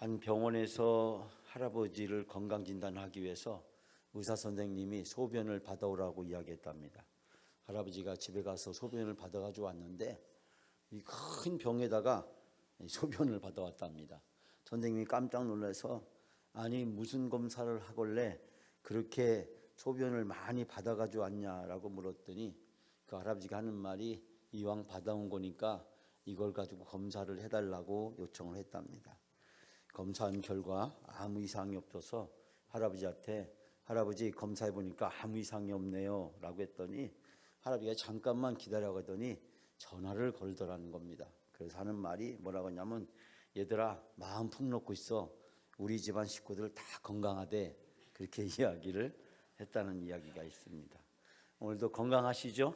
한 병원에서 할아버지를 건강진단하기 위해서 의사 선생님이 소변을 받아오라고 이야기했답니다. 할아버지가 집에 가서 소변을 받아가지고 왔는데 이 큰 병에다가 소변을 받아왔답니다. 선생님이 깜짝 놀라서 아니 무슨 검사를 하길래 그렇게 소변을 많이 받아가지고 왔냐라고 물었더니 그 할아버지가 하는 말이 이왕 받아온 거니까 이걸 가지고 검사를 해달라고 요청을 했답니다. 검사한 결과 아무 이상이 없어서 할아버지한테 할아버지 검사해 보니까 아무 이상이 없네요 라고 했더니 할아버지가 잠깐만 기다려고 하더니 전화를 걸더라는 겁니다. 그래서 하는 말이 뭐라고 하냐면 얘들아 마음 푹 놓고 있어. 우리 집안 식구들 다 건강하대. 그렇게 이야기를 했다는 이야기가 있습니다. 오늘도 건강하시죠?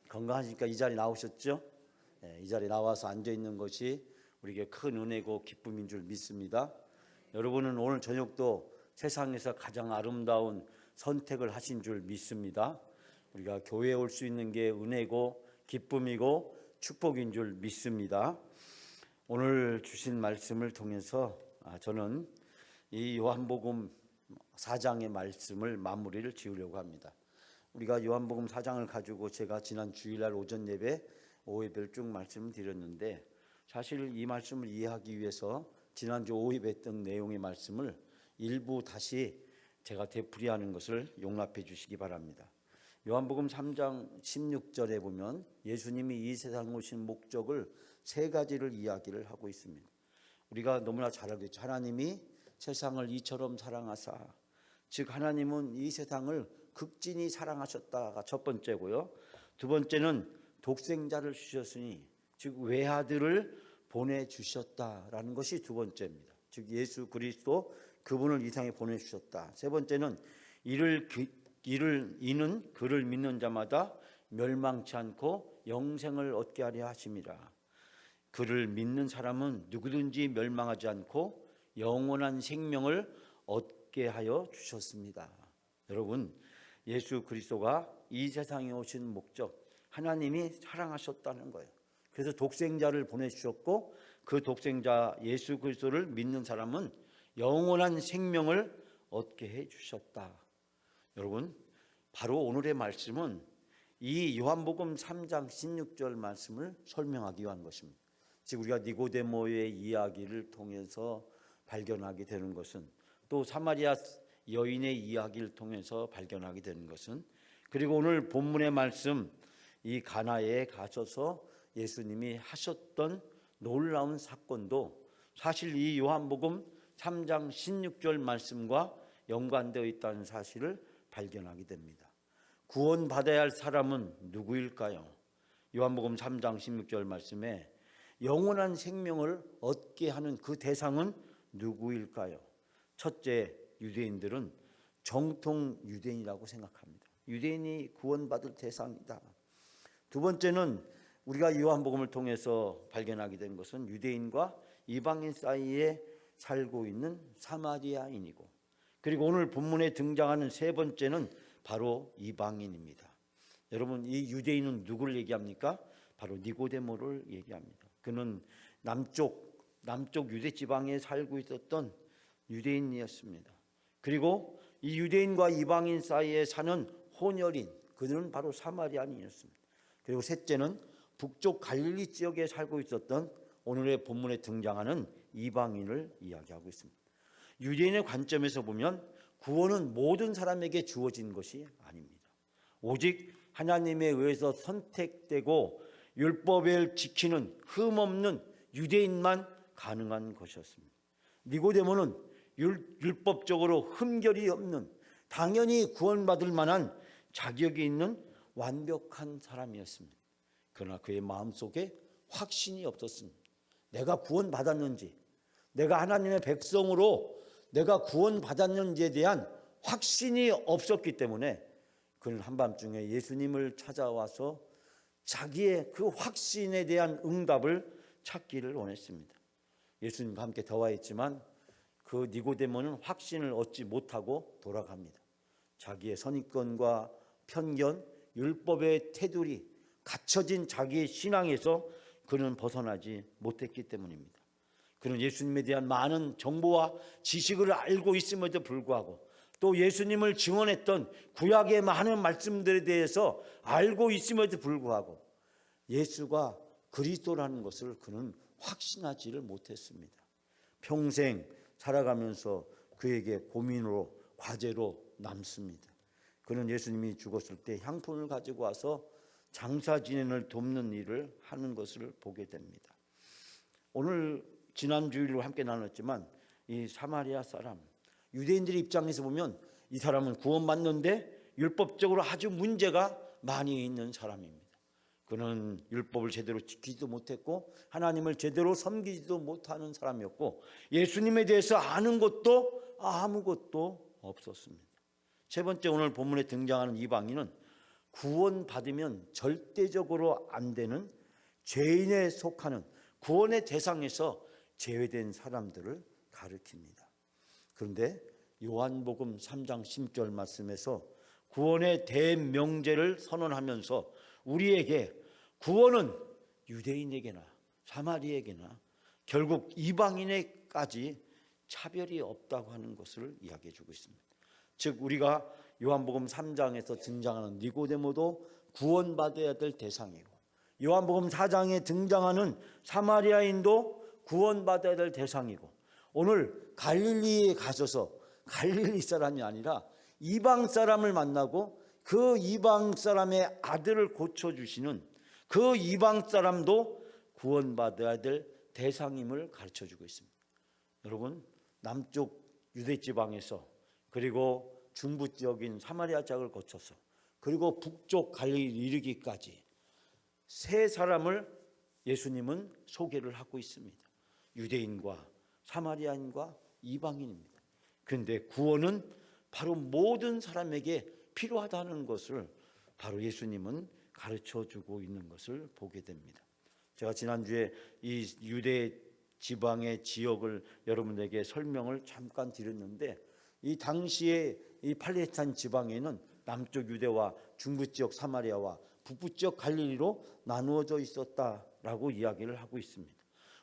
건강하시니까 이 자리 나오셨죠? 이 자리 나와서 앉아있는 것이 우리에게 큰 은혜고 기쁨인 줄 믿습니다. 여러분은 오늘 저녁도 세상에서 가장 아름다운 선택을 하신 줄 믿습니다. 우리가 교회에 올 수 있는 게 은혜고 기쁨이고 축복인 줄 믿습니다. 오늘 주신 말씀을 통해서 저는 이 요한복음 4장의 말씀을 마무리를 지으려고 합니다. 우리가 요한복음 4장을 가지고 제가 지난 주일날 오전 예배, 오후 예배를 쭉 말씀을 드렸는데 사실 이 말씀을 이해하기 위해서 지난주 오후 예배 했던 내용의 말씀을 일부 다시 제가 되풀이하는 것을 용납해 주시기 바랍니다. 요한복음 3장 16절에 보면 예수님이 이 세상에 오신 목적을 세 가지를 이야기를 하고 있습니다. 우리가 너무나 잘 알고 있죠. 하나님이 세상을 이처럼 사랑하사, 즉 하나님은 이 세상을 극진히 사랑하셨다가 첫 번째고요. 두 번째는 독생자를 주셨으니 즉 외아들을 보내주셨다라는 것이 두 번째입니다. 즉 예수 그리스도 그분을 이 세상에 보내주셨다. 세 번째는 이는 그를 믿는 자마다 멸망치 않고 영생을 얻게 하려 하심이라. 그를 믿는 사람은 누구든지 멸망하지 않고 영원한 생명을 얻게 하여 주셨습니다. 여러분, 예수 그리스도가 이 세상에 오신 목적, 하나님이 사랑하셨다는 거예요. 그래서 독생자를 보내주셨고 그 독생자 예수 그리스도를 믿는 사람은 영원한 생명을 얻게 해주셨다. 여러분, 바로 오늘의 말씀은 이 요한복음 3장 16절 말씀을 설명하기 위한 것입니다. 즉 우리가 니고데모의 이야기를 통해서 발견하게 되는 것은, 또 사마리아 여인의 이야기를 통해서 발견하게 되는 것은, 그리고 오늘 본문의 말씀 이 가나에 가셔서 예수님이 하셨던 놀라운 사건도 사실 이 요한복음 3장 16절 말씀과 연관되어 있다는 사실을 발견하게 됩니다. 구원받아야 할 사람은 누구일까요? 요한복음 3장 16절 말씀에 영원한 생명을 얻게 하는 그 대상은 누구일까요? 첫째, 유대인들은 정통 유대인이라고 생각합니다. 유대인이 구원받을 대상이다. 두 번째는 우리가 요한복음을 통해서 발견하게 된 것은 유대인과 이방인 사이에 살고 있는 사마리아인이고, 그리고 오늘 본문에 등장하는 세 번째는 바로 이방인입니다. 여러분, 이 유대인은 누구를 얘기합니까? 바로 니고데모를 얘기합니다. 그는 남쪽 유대 지방에 살고 있었던 유대인이었습니다. 그리고 이 유대인과 이방인 사이에 사는 혼혈인, 그들은 바로 사마리아인이었습니다. 그리고 셋째는 북쪽 갈릴리 지역에 살고 있었던 오늘의 본문에 등장하는 이방인을 이야기하고 있습니다. 유대인의 관점에서 보면 구원은 모든 사람에게 주어진 것이 아닙니다. 오직 하나님에 의해서 선택되고 율법을 지키는 흠없는 유대인만 가능한 것이었습니다. 니고데모는 율법적으로 흠결이 없는, 당연히 구원받을 만한 자격이 있는 완벽한 사람이었습니다. 그러나 그의 마음속에 확신이 없었습니다. 내가 구원받았는지, 내가 하나님의 백성으로 내가 구원받았는지에 대한 확신이 없었기 때문에 그는 한밤중에 예수님을 찾아와서 자기의 그 확신에 대한 응답을 찾기를 원했습니다. 예수님과 함께 대화했지만 그 니고데모는 확신을 얻지 못하고 돌아갑니다. 자기의 선입견과 편견, 율법의 테두리, 갇혀진 자기의 신앙에서 그는 벗어나지 못했기 때문입니다. 그는 예수님에 대한 많은 정보와 지식을 알고 있음에도 불구하고 또 예수님을 증언했던 구약의 많은 말씀들에 대해서 알고 있음에도 불구하고 예수가 그리스도라는 것을 그는 확신하지를 못했습니다. 평생 살아가면서 그에게 고민으로 과제로 남습니다. 그는 예수님이 죽었을 때 향품을 가지고 와서 장사 지낸을 돕는 일을 하는 것을 보게 됩니다. 오늘 지난 주일로 함께 나눴지만 이 사마리아 사람, 유대인들의 입장에서 보면 이 사람은 구원받는데 율법적으로 아주 문제가 많이 있는 사람입니다. 그는 율법을 제대로 지키지도 못했고 하나님을 제대로 섬기지도 못하는 사람이었고 예수님에 대해서 아는 것도 아무것도 없었습니다. 세 번째, 오늘 본문에 등장하는 이방인은 구원받으면 절대적으로 안 되는 죄인에 속하는 구원의 대상에서 제외된 사람들을 가리킵니다. 그런데 요한복음 3장 10절 말씀에서 구원의 대명제를 선언하면서 우리에게 구원은 유대인에게나 사마리아에게나 결국 이방인에까지 차별이 없다고 하는 것을 이야기해 주고 있습니다. 즉 우리가 요한복음 3장에서 등장하는 니고데모도 구원받아야 될 대상이고 요한복음 4장에 등장하는 사마리아인도 구원받아야 될 대상이고 오늘 갈릴리에 가셔서 갈릴리 사람이 아니라 이방 사람을 만나고 그 이방 사람의 아들을 고쳐주시는 그 이방 사람도 구원받아야 될 대상임을 가르쳐주고 있습니다. 여러분, 남쪽 유대지방에서 그리고 중부 지역인 사마리아 지역을 거쳐서 그리고 북쪽 갈릴리 이르기까지 세 사람을 예수님은 소개를 하고 있습니다. 유대인과 사마리아인과 이방인입니다. 그런데 구원은 바로 모든 사람에게 필요하다는 것을 바로 예수님은 가르쳐주고 있는 것을 보게 됩니다. 제가 지난주에 이 유대 지방의 지역을 여러분에게 설명을 잠깐 드렸는데 이 당시에 이 팔레스타인 지방에는 남쪽 유대와 중부 지역 사마리아와 북부 지역 갈릴리로 나누어져 있었다라고 이야기를 하고 있습니다.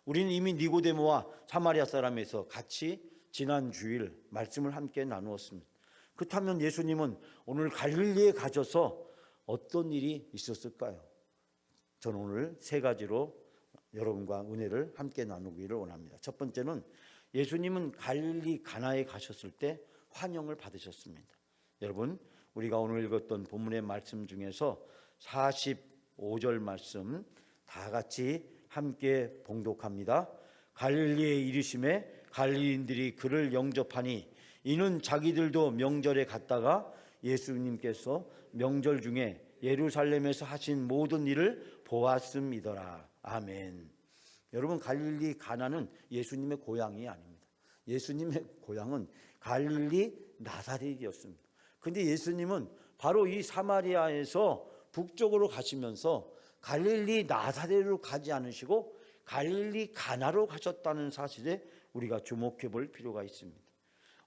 우리는 이미 니고데모와 사마리아 사람에서 같이 지난 주일 말씀을 함께 나누었습니다. 그렇다면 예수님은 오늘 갈릴리에 가셔서 어떤 일이 있었을까요? 저는 오늘 세 가지로 여러분과 은혜를 함께 나누기를 원합니다. 첫 번째는 예수님은 갈릴리 가나에 가셨을 때 환영을 받으셨습니다. 여러분, 우리가 오늘 읽었던 본문의 말씀 중에서 45절 말씀 다 같이 함께 봉독합니다. 갈릴리에 이르심에 갈릴리인들이 그를 영접하니 이는 자기들도 명절에 갔다가 예수님께서 명절 중에 예루살렘에서 하신 모든 일을 보았음이더라. 아멘. 여러분, 갈릴리 가나는 예수님의 고향이 아닙니다. 예수님의 고향은 갈릴리 나사렛이었습니다. 그런데 예수님은 바로 이 사마리아에서 북쪽으로 가시면서 갈릴리 나사렛으로 가지 않으시고 갈릴리 가나로 가셨다는 사실에 우리가 주목해 볼 필요가 있습니다.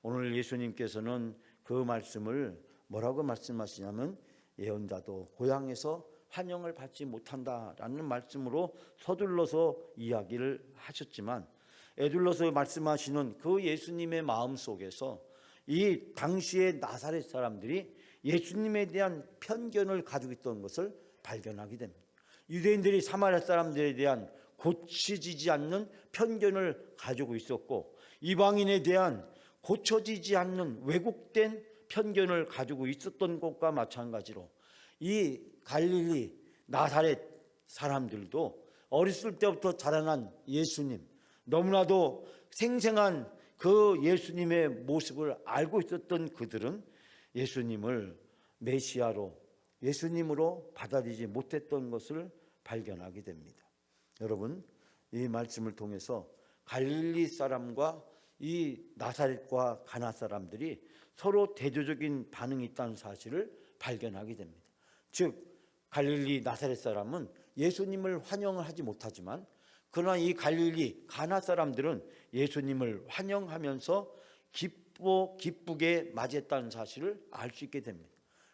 오늘 예수님께서는 그 말씀을 뭐라고 말씀하시냐면 예언자도 고향에서 환영을 받지 못한다라는 말씀으로 서둘러서 이야기를 하셨지만 에둘러서 말씀하시는 그 예수님의 마음 속에서 이 당시의 나사렛 사람들이 예수님에 대한 편견을 가지고 있던 것을 발견하게 됩니다. 유대인들이 사마리아 사람들에 대한 고쳐지지 않는 편견을 가지고 있었고 이방인에 대한 고쳐지지 않는 왜곡된 편견을 가지고 있었던 것과 마찬가지로 이 갈릴리 나사렛 사람들도 어렸을 때부터 자라난 예수님, 너무나도 생생한 그 예수님의 모습을 알고 있었던 그들은 예수님을 메시아로 예수님으로 받아들이지 못했던 것을 발견하게 됩니다. 여러분, 이 말씀을 통해서 갈릴리 사람과 이 나사렛과 가나 사람들이 서로 대조적인 반응이 있다는 사실을 발견하게 됩니다. 즉 갈릴리 나사렛 사람은 예수님을 환영을 하지 못하지만 그러나 이 갈릴리 가나 사람들은 예수님을 환영하면서 기쁘게 맞이했다는 사실을 알 수 있게 됩니다.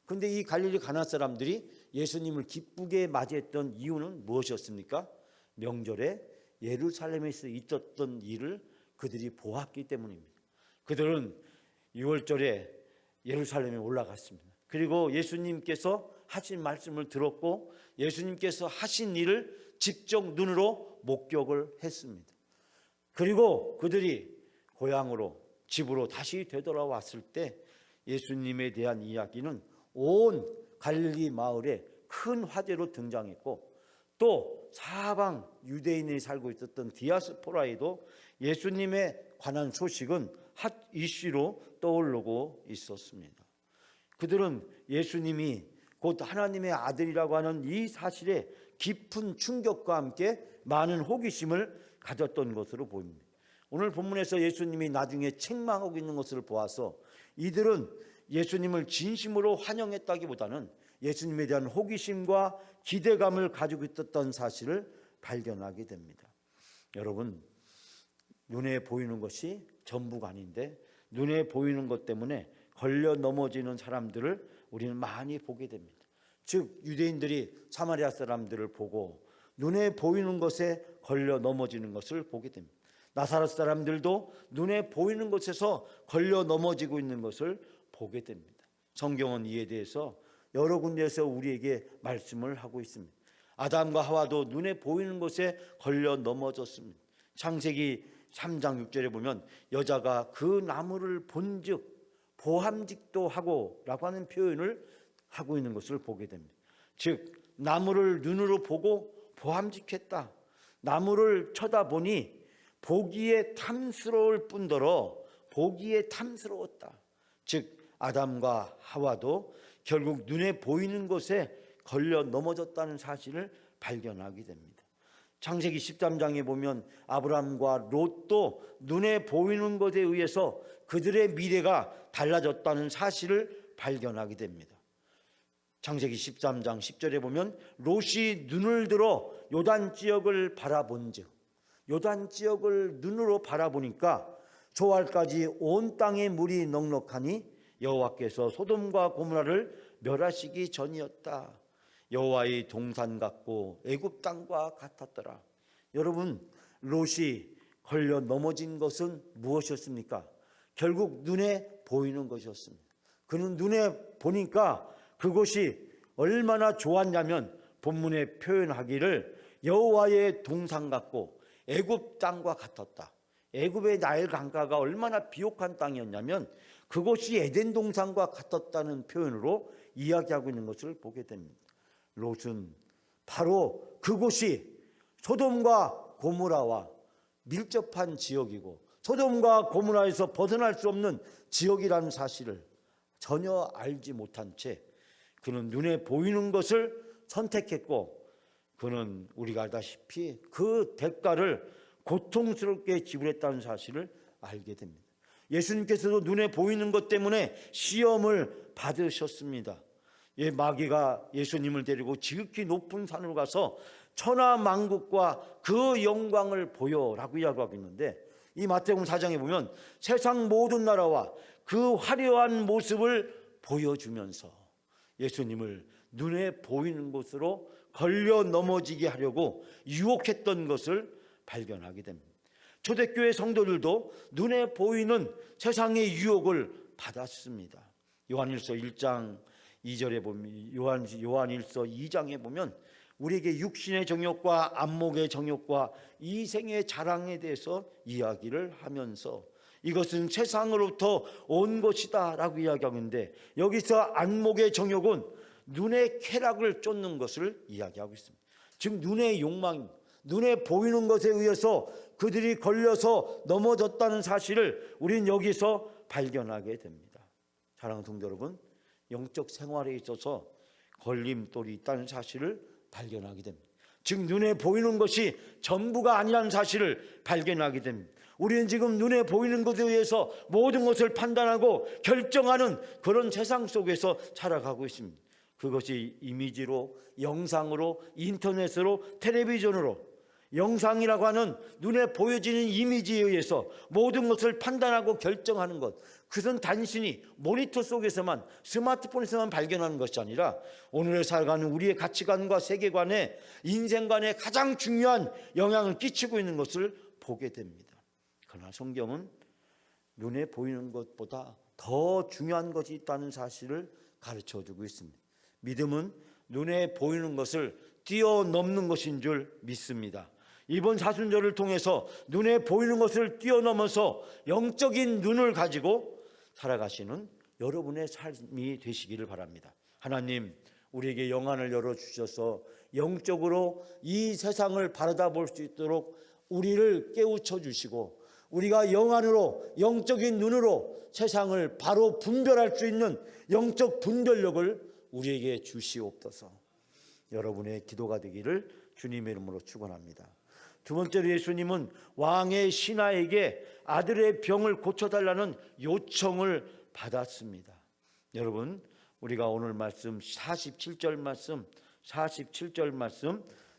그런데 이 갈릴리 가나 사람들이 예수님을 기쁘게 맞이했던 이유는 무엇이었습니까? 명절에 예루살렘에서 있었던 일을 그들이 보았기 때문입니다. 그들은 6월절에 예루살렘에 올라갔습니다. 그리고 예수님께서 하신 말씀을 들었고 예수님께서 하신 일을 직접 눈으로 목격을 했습니다. 그리고 그들이 고향으로 집으로 다시 되돌아왔을 때 예수님에 대한 이야기는 온 갈릴리 마을에 큰 화제로 등장했고 또 사방 유대인이 살고 있었던 디아스포라에도 예수님에 관한 소식은 핫 이슈로 떠오르고 있었습니다. 그들은 예수님이 곧 하나님의 아들이라고 하는 이 사실에 깊은 충격과 함께 많은 호기심을 가졌던 것으로 보입니다. 오늘 본문에서 예수님이 나중에 책망하고 있는 것을 보아서 이들은 예수님을 진심으로 환영했다기보다는 예수님에 대한 호기심과 기대감을 가지고 있었던 사실을 발견하게 됩니다. 여러분, 눈에 보이는 것이 전부가 아닌데 눈에 보이는 것 때문에 걸려 넘어지는 사람들을 우리는 많이 보게 됩니다. 즉 유대인들이 사마리아 사람들을 보고 눈에 보이는 것에 걸려 넘어지는 것을 보게 됩니다. 나사렛 사람들도 눈에 보이는 것에서 걸려 넘어지고 있는 것을 보게 됩니다. 성경은 이에 대해서 여러 군데에서 우리에게 말씀을 하고 있습니다. 아담과 하와도 눈에 보이는 것에 걸려 넘어졌습니다. 창세기 3장 6절에 보면 여자가 그 나무를 본즉 보함직도 하고 라고 하는 표현을 하고 있는 것을 보게 됩니다. 즉 나무를 눈으로 보고 보함직했다. 나무를 쳐다보니 보기에 탐스러울 뿐더러 보기에 탐스러웠다. 즉 아담과 하와도 결국 눈에 보이는 것에 걸려 넘어졌다는 사실을 발견하게 됩니다. 창세기 13장에 보면 아브람과 롯도 눈에 보이는 것에 의해서 그들의 미래가 달라졌다는 사실을 발견하게 됩니다. 창세기 13장 10절에 보면 롯이 눈을 들어 요단 지역을 바라본즉 요단 지역을 눈으로 바라보니까 조알까지 온 땅에 물이 넉넉하니 여호와께서 소돔과 고모라를 멸하시기 전이었다. 여호와의 동산 같고 애굽 땅과 같았더라. 여러분, 롯이 걸려 넘어진 것은 무엇이었습니까? 결국 눈에 보이는 것이었습니다. 그는 눈에 보니까 그것이 얼마나 좋았냐면 본문에 표현하기를 여호와의 동산 같고 애굽 땅과 같았다. 애굽의 나일 강가가 얼마나 비옥한 땅이었냐면 그것이 에덴 동산과 같았다는 표현으로 이야기하고 있는 것을 보게 됩니다. 롯은 바로 그곳이 소돔과 고모라와 밀접한 지역이고 소돔과 고모라에서 벗어날 수 없는 지역이라는 사실을 전혀 알지 못한 채 그는 눈에 보이는 것을 선택했고 그는 우리가 알다시피 그 대가를 고통스럽게 지불했다는 사실을 알게 됩니다. 예수님께서도 눈에 보이는 것 때문에 시험을 받으셨습니다. 마귀가 예수님을 데리고 지극히 높은 산으로 가서 천하만국과 그 영광을 보여라고 이야기하고 있는데 이 마태복음 4장에 보면 세상 모든 나라와 그 화려한 모습을 보여주면서 예수님을 눈에 보이는 곳으로 걸려 넘어지게 하려고 유혹했던 것을 발견하게 됩니다. 초대교회 성도들도 눈에 보이는 세상의 유혹을 받았습니다. 요한일서 1장 2절에 보면 요한일서 2장에 보면 우리에게 육신의 정욕과 안목의 정욕과 이생의 자랑에 대해서 이야기를 하면서 이것은 세상으로부터 온 것이다 라고 이야기하는데 여기서 안목의 정욕은 눈의 쾌락을 쫓는 것을 이야기하고 있습니다. 즉 눈의 욕망, 눈에 보이는 것에 의해서 그들이 걸려서 넘어졌다는 사실을 우리는 여기서 발견하게 됩니다. 사랑하는 성도 여러분, 영적 생활에 있어서 걸림돌이 있다는 사실을 발견하게 됩니다. 즉 눈에 보이는 것이 전부가 아니라는 사실을 발견하게 됩니다. 우리는 지금 눈에 보이는 것에 의해서 모든 것을 판단하고 결정하는 그런 세상 속에서 살아가고 있습니다. 그것이 이미지로, 영상으로, 인터넷으로, 텔레비전으로 영상이라고 하는 눈에 보여지는 이미지에 의해서 모든 것을 판단하고 결정하는 것, 그것은 단순히 모니터 속에서만, 스마트폰에서만 발견하는 것이 아니라 오늘에 살아가는 우리의 가치관과 세계관에, 인생관에 가장 중요한 영향을 끼치고 있는 것을 보게 됩니다. 그러나 성경은 눈에 보이는 것보다 더 중요한 것이 있다는 사실을 가르쳐주고 있습니다. 믿음은 눈에 보이는 것을 뛰어넘는 것인 줄 믿습니다. 이번 사순절을 통해서 눈에 보이는 것을 뛰어넘어서 영적인 눈을 가지고 살아가시는 여러분의 삶이 되시기를 바랍니다. 하나님, 우리에게 영안을 열어주셔서 영적으로 이 세상을 바라다 볼 수 있도록 우리를 깨우쳐 주시고, 우리가 영안으로, 영적인 눈으로 세상을 바로 분별할 수 있는 영적 분별력을 우리에게 주시옵소서. 여러분의 기도가 되기를 주님의 이름으로 축원합니다. 두 번째로 예수님은 왕의 신하에게 아들의 병을 고쳐달라는 요청을 받았습니다. 여러분, 우리가 오늘 말씀 47절 말씀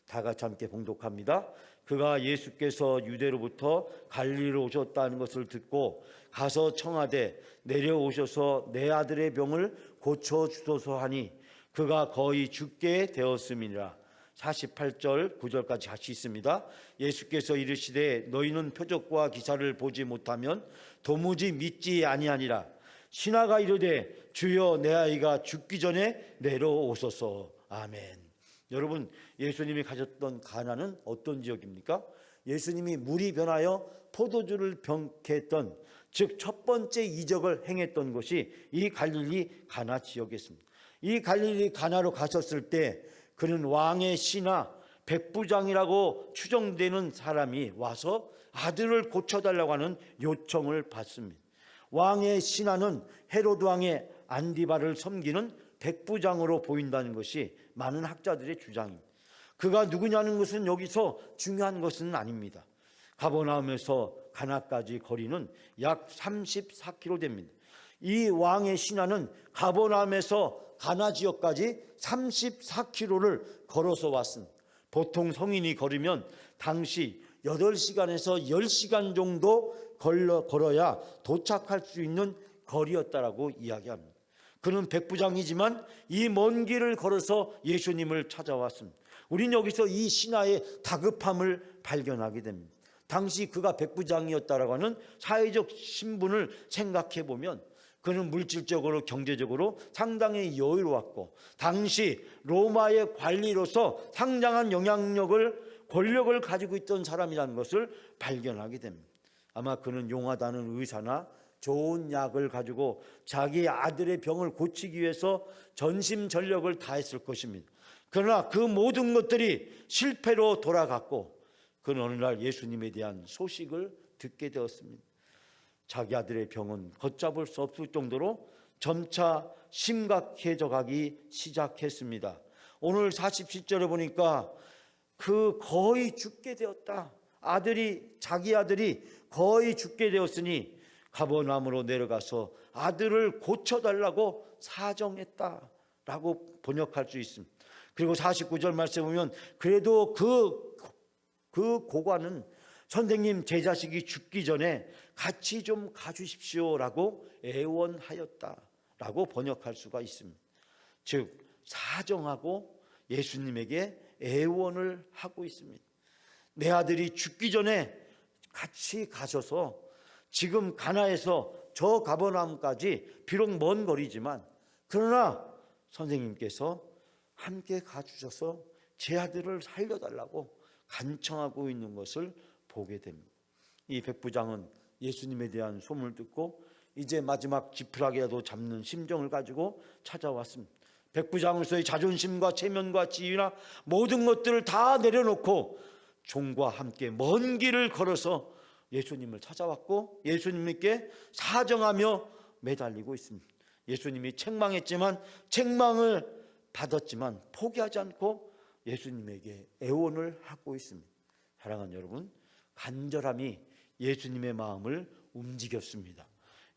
다 같이 함께 봉독합니다. 그가 예수께서 유대로부터 갈릴리로 오셨다는 것을 듣고 가서 청하되 내려오셔서 내 아들의 병을 고쳐주소서 하니 그가 거의 죽게 되었음이니라. 48절 9절까지 같이 있습니다. 예수께서 이르시되 너희는 표적과 기사를 보지 못하면 도무지 믿지 아니하니라. 신하가 이르되 주여 내 아이가 죽기 전에 내려오소서. 아멘. 여러분, 예수님이 가셨던 가나는 어떤 지역입니까? 예수님이 물이 변하여 포도주를 병케 했던, 즉 첫 번째 이적을 행했던 곳이 이 갈릴리 가나 지역이었습니다. 이 갈릴리 가나로 가셨을 때 그는 왕의 신하 백부장이라고 추정되는 사람이 와서 아들을 고쳐달라고 하는 요청을 받습니다. 왕의 신하는 헤로드 왕의 안디바를 섬기는 백부장으로 보인다는 것이 많은 학자들의 주장입니다. 그가 누구냐는 것은 여기서 중요한 것은 아닙니다. 가버나움에서 가나까지 거리는 약 34km 됩니다. 이 왕의 신하는 가버나움에서 가나 지역까지 34km를 걸어서 왔습니다. 보통 성인이 걸으면 당시 8시간에서 10시간 정도 걸어야 도착할 수 있는 거리였다라고 이야기합니다. 그는 백부장이지만 이 먼 길을 걸어서 예수님을 찾아왔습니다. 우리는 여기서 이 신하의 다급함을 발견하게 됩니다. 당시 그가 백부장이었다라고 하는 사회적 신분을 생각해 보면 그는 물질적으로, 경제적으로 상당히 여유로웠고 당시 로마의 관리로서 상당한 영향력을, 권력을 가지고 있던 사람이라는 것을 발견하게 됩니다. 아마 그는 용하다는 의사나 좋은 약을 가지고 자기 아들의 병을 고치기 위해서 전심전력을 다했을 것입니다. 그러나 그 모든 것들이 실패로 돌아갔고 그는 어느 날 예수님에 대한 소식을 듣게 되었습니다. 자기 아들의 병은 걷잡을 수 없을 정도로 점차 심각해져 가기 시작했습니다. 오늘 47절에 보니까 그 거의 죽게 되었다. 자기 아들이 거의 죽게 되었으니 가버나움으로 내려가서 아들을 고쳐달라고 사정했다라고 번역할 수 있습니다. 그리고 49절 말씀에 보면 그래도 그 고관은 선생님, 제 자식이 죽기 전에 같이 좀 가주십시오라고 애원하였다라고 번역할 수가 있습니다. 즉 사정하고 예수님에게 애원을 하고 있습니다. 내 아들이 죽기 전에 같이 가셔서 지금 가나에서 저 가버나움까지 비록 먼 거리지만 그러나 선생님께서 함께 가주셔서 제 아들을 살려달라고 간청하고 있는 것을 보게 됩니다. 이 백부장은 예수님에 대한 소문을 듣고 이제 마지막 지푸라기라도 잡는 심정을 가지고 찾아왔습니다. 백부장으로서의 자존심과 체면과 지위나 모든 것들을 다 내려놓고 종과 함께 먼 길을 걸어서 예수님을 찾아왔고 예수님께 사정하며 매달리고 있습니다. 예수님이 책망했지만 책망을 받았지만 포기하지 않고 예수님에게 애원을 하고 있습니다. 사랑하는 여러분, 간절함이 예수님의 마음을 움직였습니다.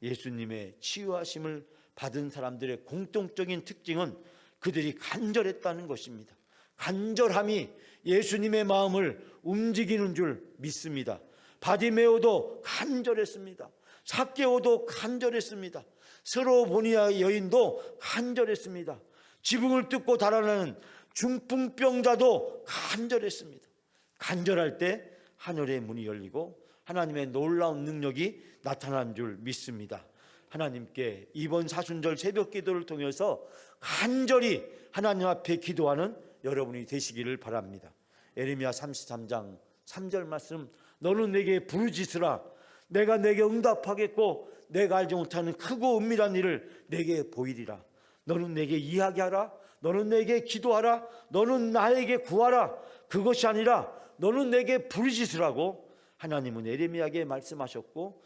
예수님의 치유하심을 받은 사람들의 공통적인 특징은 그들이 간절했다는 것입니다. 간절함이 예수님의 마음을 움직이는 줄 믿습니다. 바디메오도 간절했습니다. 삭개오도 간절했습니다. 스로보니아 여인도 간절했습니다. 지붕을 뜯고 달아나는 중풍병자도 간절했습니다. 간절할 때 하늘의 문이 열리고 하나님의 놀라운 능력이 나타난 줄 믿습니다. 하나님께 이번 사순절 새벽 기도를 통해서 간절히 하나님 앞에 기도하는 여러분이 되시기를 바랍니다. 에레미야 33장 3절 말씀, 너는 내게 부르짖으라. 내가 내게 응답하겠고 내가 알지 못하는 크고 은밀한 일을 내게 보이리라. 너는 내게 이야기하라. 너는 내게 기도하라. 너는 나에게 구하라. 그것이 아니라 너는 내게 부르짖으라고 하나님은 에레미야에게 말씀하셨고,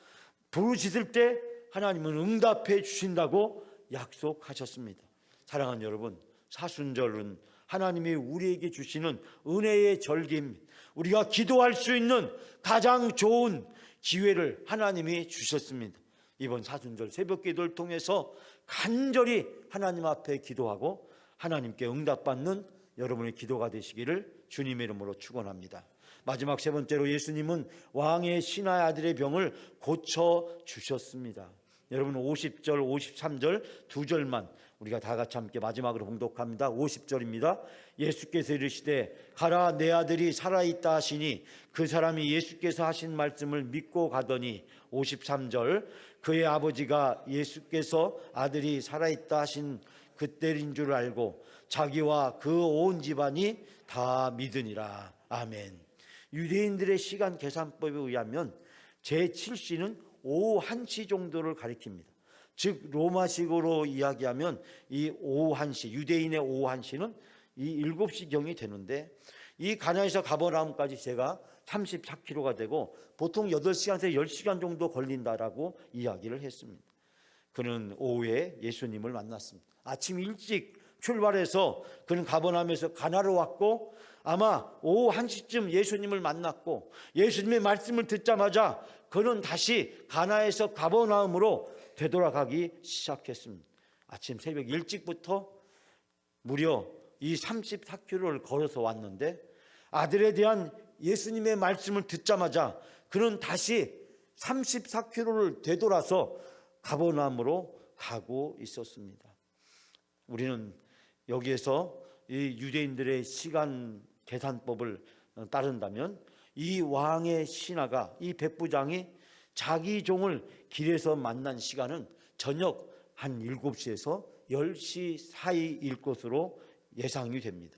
부르짖을 때 하나님은 응답해 주신다고 약속하셨습니다. 사랑하는 여러분, 사순절은 하나님이 우리에게 주시는 은혜의 절기입니다. 우리가 기도할 수 있는 가장 좋은 기회를 하나님이 주셨습니다. 이번 사순절 새벽 기도를 통해서 간절히 하나님 앞에 기도하고 하나님께 응답받는 여러분의 기도가 되시기를 주님의 이름으로 축원합니다. 마지막 세 번째로, 예수님은 왕의 신하의 아들의 병을 고쳐주셨습니다. 여러분 50절 53절 두 절만 우리가 다 같이 함께 마지막으로 봉독합니다. 50절입니다. 예수께서 이르시되 가라, 내 아들이 살아있다 하시니 그 사람이 예수께서 하신 말씀을 믿고 가더니, 53절, 그의 아버지가 예수께서 아들이 살아있다 하신 그때인 줄 알고 자기와 그 온 집안이 다 믿으니라. 아멘. 유대인들의 시간 계산법에 의하면 제7시는 오후 1시 정도를 가리킵니다. 즉 로마식으로 이야기하면 이 오후 1시, 유대인의 오후 1시는 이 7시경이 되는데, 이 가나에서 가버나움까지 제가 34km가 되고 보통 8시간에서 10시간 정도 걸린다라고 이야기를 했습니다. 그는 오후에 예수님을 만났습니다. 아침 일찍 출발해서 그는 가버나움에서 가나로 왔고, 아마 오후 1시쯤 예수님을 만났고 예수님의 말씀을 듣자마자 그는 다시 가나에서 가버나움으로 되돌아가기 시작했습니다. 아침 새벽 일찍부터 무려 이 34km를 걸어서 왔는데, 아들에 대한 예수님의 말씀을 듣자마자 그는 다시 34km를 되돌아서 가버나움으로 가고 있었습니다. 우리는 여기에서 이 유대인들의 시간 계산법을 따른다면 이 왕의 신하가, 이 백부장이 자기 종을 길에서 만난 시간은 저녁 한 7시에서 10시 사이일 것으로 예상이 됩니다.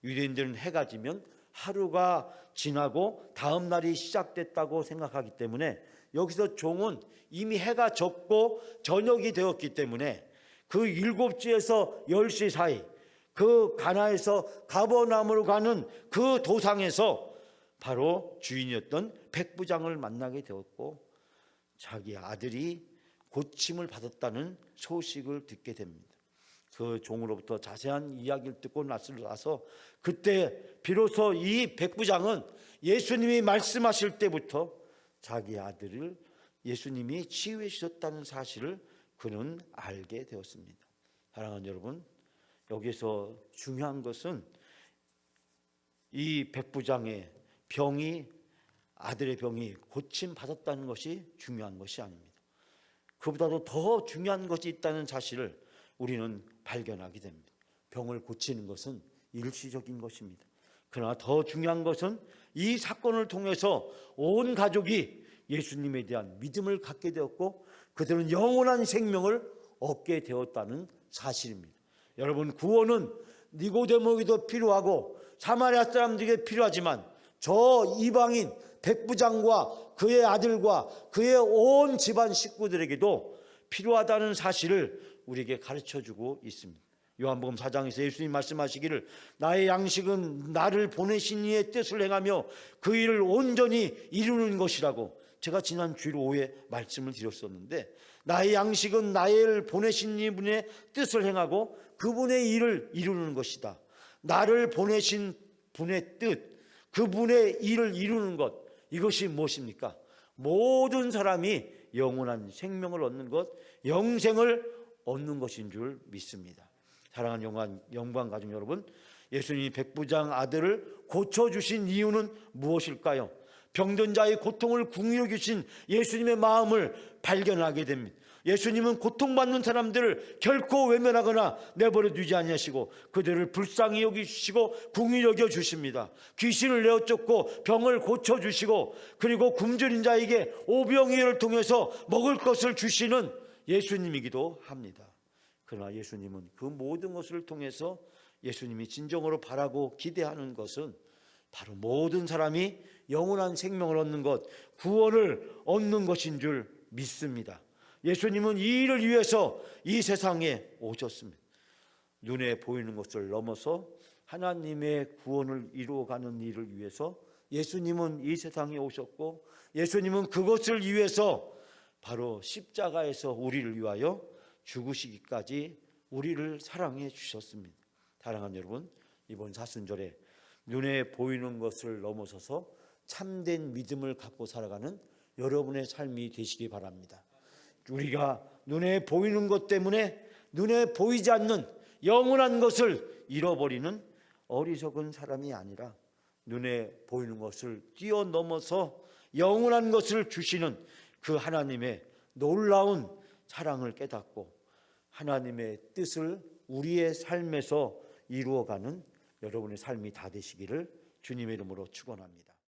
유대인들은 해가 지면 하루가 지나고 다음 날이 시작됐다고 생각하기 때문에 여기서 종은 이미 해가 졌고 저녁이 되었기 때문에 그 7시에서 10시 사이, 그 가나에서 가버나움으로 가는 그 도상에서 바로 주인이었던 백부장을 만나게 되었고, 자기 아들이 고침을 받았다는 소식을 듣게 됩니다. 그 종으로부터 자세한 이야기를 듣고 나서 그때 비로소 이 백부장은 예수님이 말씀하실 때부터 자기 아들을 예수님이 치유해 주셨다는 사실을 그는 알게 되었습니다. 사랑하는 여러분, 여기서 중요한 것은 이 백부장의 병이, 아들의 병이 고침 받았다는 것이 중요한 것이 아닙니다. 그보다도 더 중요한 것이 있다는 사실을 우리는 발견하게 됩니다. 병을 고치는 것은 일시적인 것입니다. 그러나 더 중요한 것은 이 사건을 통해서 온 가족이 예수님에 대한 믿음을 갖게 되었고 그들은 영원한 생명을 얻게 되었다는 사실입니다. 여러분, 구원은 니고데모에게도 필요하고 사마리아 사람들에게 필요하지만 저 이방인 백부장과 그의 아들과 그의 온 집안 식구들에게도 필요하다는 사실을 우리에게 가르쳐주고 있습니다. 요한복음 4장에서 예수님 말씀하시기를 나의 양식은 나를 보내신 이의 뜻을 행하며 그 일을 온전히 이루는 것이라고 제가 지난 주일 오후에 말씀을 드렸었는데, 나의 양식은 나를 보내신 이분의 뜻을 행하고 그분의 일을 이루는 것이다. 나를 보내신 분의 뜻, 그분의 일을 이루는 것, 이것이 무엇입니까? 모든 사람이 영원한 생명을 얻는 것, 영생을 얻는 것인 줄 믿습니다. 사랑하는 영광 가족 여러분, 예수님이 백부장 아들을 고쳐주신 이유는 무엇일까요? 병든 자의 고통을 궁히 여기신 예수님의 마음을 발견하게 됩니다. 예수님은 고통받는 사람들을 결코 외면하거나 내버려 두지 아니하시고 그들을 불쌍히 여기시고 궁히 여겨 주십니다. 귀신을 내어 쫓고 병을 고쳐 주시고 그리고 굶주린 자에게 오병이어를 통해서 먹을 것을 주시는 예수님이기도 합니다. 그러나 예수님은 그 모든 것을 통해서 예수님이 진정으로 바라고 기대하는 것은 바로 모든 사람이 영원한 생명을 얻는 것, 구원을 얻는 것인 줄 믿습니다. 예수님은 이 일을 위해서 이 세상에 오셨습니다. 눈에 보이는 것을 넘어서 하나님의 구원을 이루어가는 일을 위해서 예수님은 이 세상에 오셨고, 예수님은 그것을 위해서 바로 십자가에서 우리를 위하여 죽으시기까지 우리를 사랑해 주셨습니다. 사랑하는 여러분, 이번 사순절에 눈에 보이는 것을 넘어서서 참된 믿음을 갖고 살아가는 여러분의 삶이 되시기 바랍니다. 우리가 눈에 보이는 것 때문에 눈에 보이지 않는 영원한 것을 잃어버리는 어리석은 사람이 아니라 눈에 보이는 것을 뛰어넘어서 영원한 것을 주시는 그 하나님의 놀라운 사랑을 깨닫고 하나님의 뜻을 우리의 삶에서 이루어가는 여러분의 삶이 다 되시기를 주님의 이름으로 축원합니다.